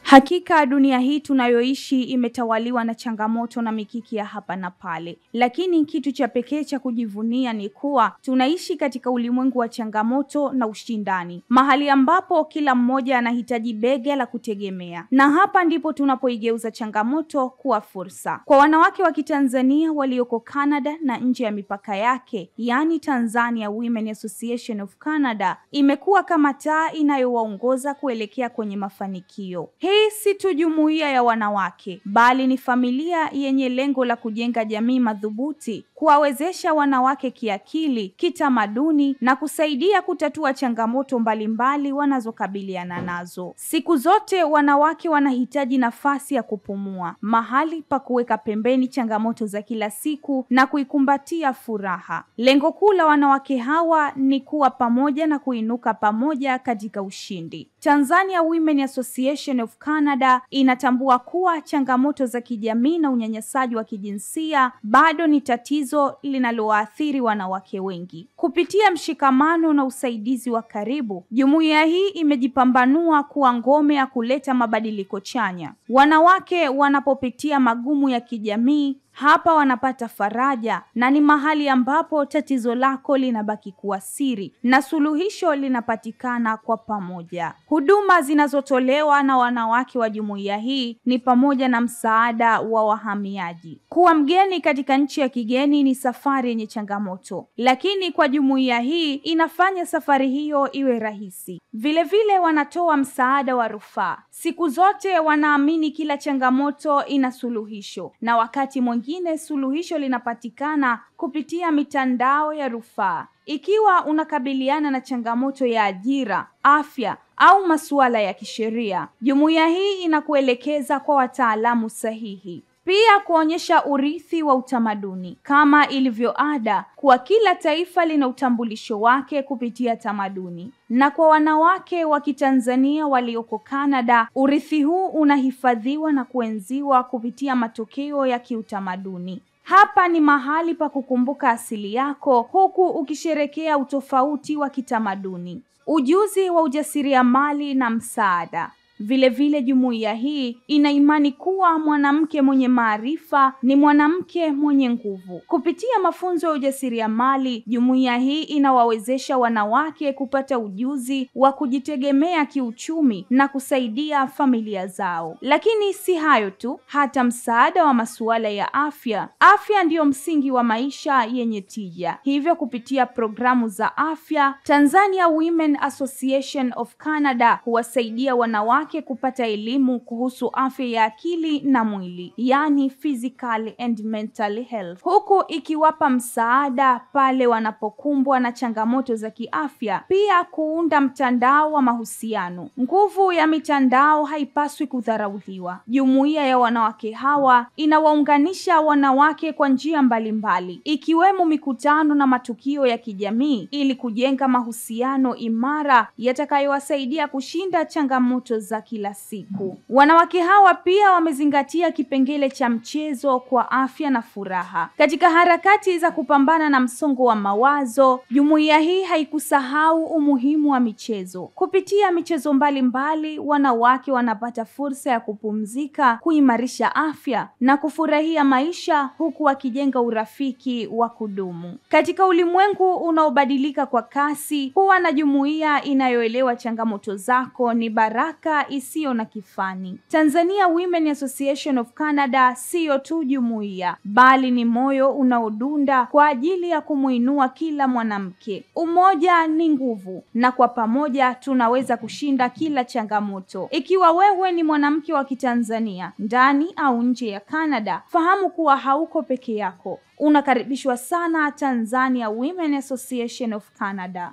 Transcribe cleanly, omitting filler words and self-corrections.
Hakika dunia hii tunayoishi imetawaliwa na changamoto na mikiki ya hapa na pale, lakini kitu cha pekee cha kujivunia ni kuwa tunaishi katika ulimwengu wa changamoto na ushindani, mahali ambapo kila mmoja anahitaji bega la kutegemea. Na hapa ndipo tunapoigeuza changamoto kuwa fursa. Kwa wanawake wa Kitanzania walioko Canada na nje ya mipaka yake, yani Tanzania Women Association of Canada imekuwa kama taa inayowaongoza kuelekea kwenye mafanikio. Hii si tu jumuiya ya wanawake, bali ni familia yenye lengo la kujenga jamii madhubuti, kuwawezesha wanawake kiakili, kitamaduni na kusaidia kutatua changamoto mbalimbali wanazokabiliana nazo. Siku zote wanawake wanahitaji nafasi ya kupumua, mahali pa kuweka pembeni changamoto za kila siku na kuikumbatia furaha. Lengo kuu la wanawake hawa ni kuwa pamoja na kuinuka pamoja katika ushindi. Tanzania Women Association of Canada inatambua kuwa changamoto za kijamii na unyanyasaji wa kijinsia bado ni tatizo linaloathiri wanawake wengi. Kupitia mshikamano na usaidizi wa karibu, jumuiya hii imejipambanua kuwa ngome ya kuleta mabadiliko chanya. Wanawake wanapopitia magumu ya kijamii, hapa wanapata faraja, na ni mahali ambapo tatizo lako linabaki kuwa siri na suluhisho linapatikana kwa pamoja. Huduma zinazotolewa na wanawake wa jumuiya hii ni pamoja na msaada wa wahamiaji. Kuwa mgeni katika nchi ya kigeni ni safari yenye changamoto, lakini kwa jumuiya hii inafanya safari hiyo iwe rahisi. Vile wanatoa msaada wa rufaa. Siku zote wanaamini kila changamoto ina suluhisho, na wakati mwingine suluhisho linapatikana kupitia mitandao ya rufaa. Ikiwa unakabiliana na changamoto ya ajira, afya au masuala ya kisheria, jumuiya hii inakuelekeza kwa wataalamu sahihi. Pia kuonyesha urithi wa utamaduni. Kama ilivyo ada, kwa kila taifa lina utambulisho wake kupitia tamaduni. Na kwa wanawake wa Kitanzania walioko Canada, urithi huu unahifadhiwa na kuenziwa kupitia matokeo ya kiutamaduni. Hapa ni mahali pa kukumbuka asili yako huku ukisherekea utofauti wa kitamaduni. Ujuzi wa ujasiriamali na msaada. Vile jumuiya hii ina imani kuwa mwanamke mwenye maarifa ni mwanamke mwenye nguvu. Kupitia mafunzo ya ujasiriamali, jumuiya hii inawawezesha wanawake kupata ujuzi wa kujitegemea kiuchumi na kusaidia familia zao. Lakini si hayo tu, hata msaada wa masuala ya afya. Afya ndiyo msingi wa maisha yenye tija. Hivyo kupitia programu za afya, Tanzania Women Association of Canada huwasaidia wanawake kupata elimu kuhusu afya ya akili na mwili, yani physical and mental health, huku ikiwapa msaada pale wanapokumbwa na changamoto za kiafya. Pia kuunda mtandao wa mahusiano. Nguvu ya mitandao haipaswi kudharauliwa. Jumuiya ya wanawake hawa inawaunganisha wanawake kwa njia mbalimbali, ikiwemo mikutano na matukio ya kijamii, ili kujenga mahusiano imara yatakayowasaidia kushinda changamoto za kila siku. Wanawake hawa pia wamezingatia kipengele cha mchezo kwa afya na furaha. Katika harakati za kupambana na msongo wa mawazo, jumuiya hii haikusahau umuhimu wa michezo. Kupitia michezo mbalimbali, wanawake wanapata fursa ya kupumzika, kuimarisha afya na kufurahia maisha huku wakijenga urafiki wa kudumu. Katika ulimwengu unaobadilika kwa kasi, kuwa na jumuiya inayoelewa changamoto zako ni baraka isiyo na kifani. Tanzania Women Association of Canada siyo tu jumuiya, bali ni moyo unaodunda kwa ajili ya kumuinua kila mwanamke. Umoja ni nguvu, na kwa pamoja tunaweza kushinda kila changamoto. Ikiwa wewe ni mwanamke wa Kitanzania, ndani au nje ya Canada, fahamu kuwa hauko peke yako. Unakaribishwa sana Tanzania Women Association of Canada.